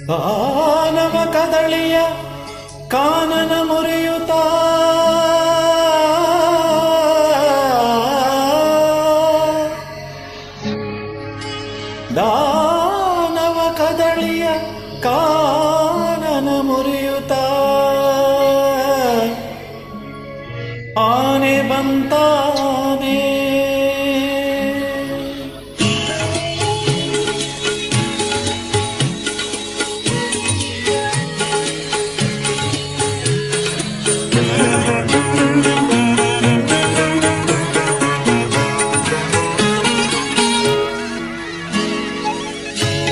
ಕಾನವ ಕದಳಿಯ ಕಾನನ ಮುರಿಯುತ್ತ ದಾನವ ಕದಳಿಯ ಕಾನನ ಮುರಿಯುತ್ತ ಆನೆ ಬಂತಾನೆ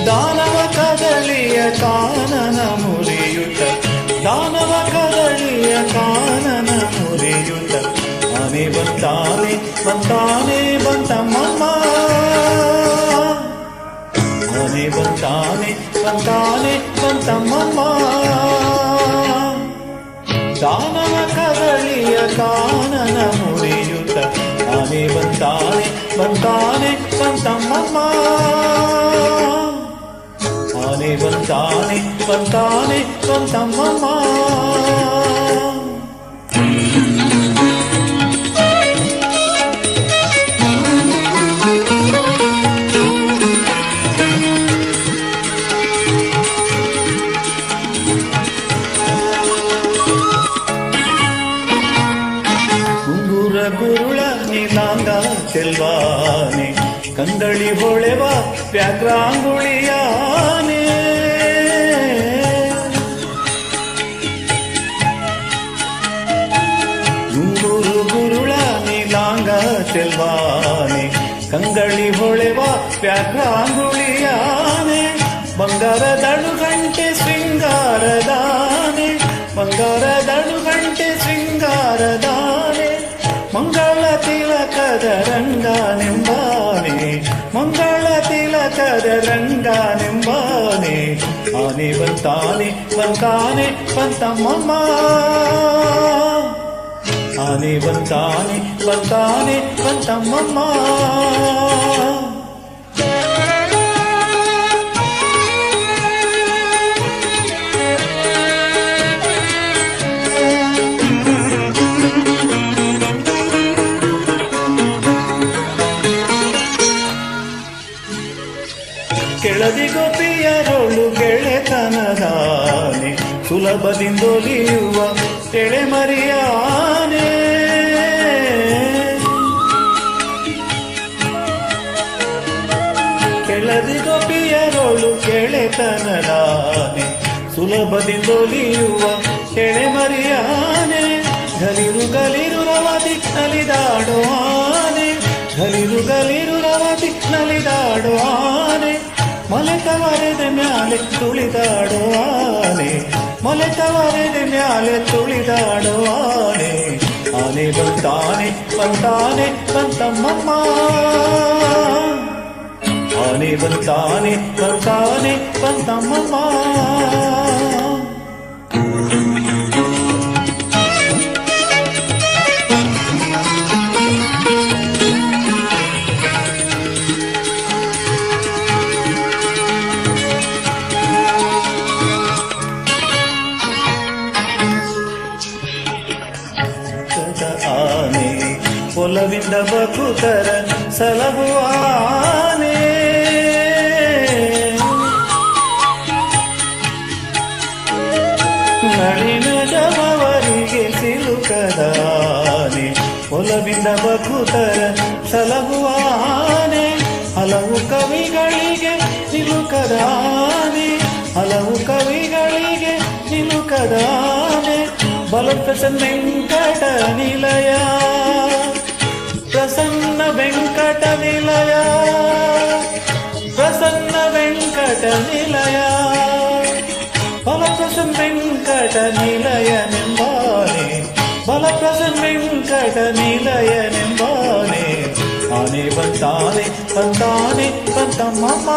ದಾನವ ಕದಳಿಯ ಕಾನನ ಮುರಿಯುತ್ತ ದಾನವ ಕದಳಿಯ ಕಾನನ ಮುರಿಯುತ್ತ ಆನೆ ಬಂತಾನೆ ಬಂತಾನೆ ಬಂತಮ್ಮಮ್ಮ ಆನೆ ಬಂತಾನೆ ಬಂತಾನೆ ಬಂತಮ್ಮಮ್ಮ ದಾನವ ಕದಳಿಯ ಕಾನನ ಮುರಿಯುತ್ತ ಆನೆ ಬಂತಾನೆ ಬಂತಾನೆ ಬಂತಮ್ಮಮ್ಮ ಆನೆ ಬಂತಾನೆ ಬಂತಾನೆ ಬಂತಮ್ಮಮ್ಮ ಗುಂಗುರ ಗುರುಳ ನೀಲಾಂಗ ಚೆಲ್ವಾನೆ ಕಂದಳಿ ಹೊಳೆವ ವ್ಯಾಘ್ರಾಂಗುಳಿಯಾನೆ ಗುಂಗುರು ಗುರುಳ ನೀಲಾಂಗ ಚೆಲ್ವಾನೆ ಕಂದಳಿ ಹೊಳೆವ ವ್ಯಾಘ್ರಾಂಗುಳಿಯಾನೆ ಬಂಗಾರದಳು ಗಂಟೆ ಶೃಂಗಾರದಾನೆ ಬಂಗಾರದಳು ಗಂಟೆ ಶೃಂಗಾರದಾನೆ ಮಂಗಳ ತಿಲಕದ ರಂಗಾನೆಂಬಾನೆ ಮಂಗಳ ತಿಲಕದ ರಂಗಾನೆಂಬಾನೆ ಆನೆ ಬಂತಾನೆ ಬಂತಾನೆ ಬಂತಮ್ಮಮ್ಮ ಆನೆ ಬಂತಾನೆ ಬಂತಾನೆ ಬಂತಮ್ಮಮ್ಮ ಕೆಳದಿ ಗೋಪಿಯರೊಳು ಗೆಳೆತನದಾನೆ ಸುಲಭದಿಂದೊಲಿಯುವ ಎಳೆಮರಿಯಾನೆ ಕೆಳದಿ ಗೋಪಿಯರೊಳು ಗೆಳೆತನದಾನೆ ಸುಲಭದಿಂದೊಲಿಯುವ ಎಳೆಮರಿಯಾನೆ ಗಲಿರು ಗಲಿರು ರವದಿ ನಲಿದಾಡೋ ಆನೆ ಗಲಿರು ಗಲಿರು ರವದಿ ನಲಿದಾಡೋ ಆನೆ ಮೊಲೆತವರೆದ ಮ್ಯಾಲೆ ತುಳಿದಾಡುವಾನೆ ಮೊಲೆತವರೆದ ಮ್ಯಾಲೆ ತುಳಿದಾಡುವಾನೆ ಆನೆ ಬಂತಾನೆ ಬಂತಾನೆ ಬಂತಮ್ಮಮ್ಮ ಆನೆ ಬಂತಾನೆ ಬಂತಾನೆ ಬಂತಮ್ಮಮ್ಮ ಆನೆ ಒಲವಿಂದ ಬಕುತರ ಸಲಹುವಾನೆ ನಳಿನದವರಿಗೆ ಸಿಲುಕದಾನೆ ಒಲವಿಂದ ಬಕುತರ ಸಲಹುವಾನೆ ಹಲವು ಕವಿಗಳಿಗೆ ಸಿಲುಕದಾನೆ ಹಲವು ಕವಿಗಳಿಗೆ ಸಿಲುಕದಾನೆ ಬಲಪ್ರಸನ್ನ ವೆಂಕಟ ನಿಲಯ ಪ್ರಸನ್ನ ವೆಂಕಟ ನಿಲಯ ಪ್ರಸನ್ನ ವೆಂಕಟ ನಿಲಯ ಬಲಪ್ರಸನ್ನ ವೆಂಕಟ ನಿಲಯನೆಂಬಾನೆ ಬಲಪ್ರಸನ್ನ ವೆಂಕಟ ನಿಲಯನೆಂಬಾನೆ ಆನೆ ಬಂತಾನೆ ಬಂತಾನೆ ಬಂತಮ್ಮಮ್ಮ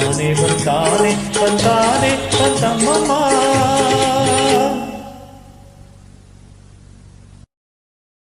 ಆನೆ ಬಂತಾನೆ ಬಂತಾನೆ ಬಂತಮ್ಮಮ್ಮ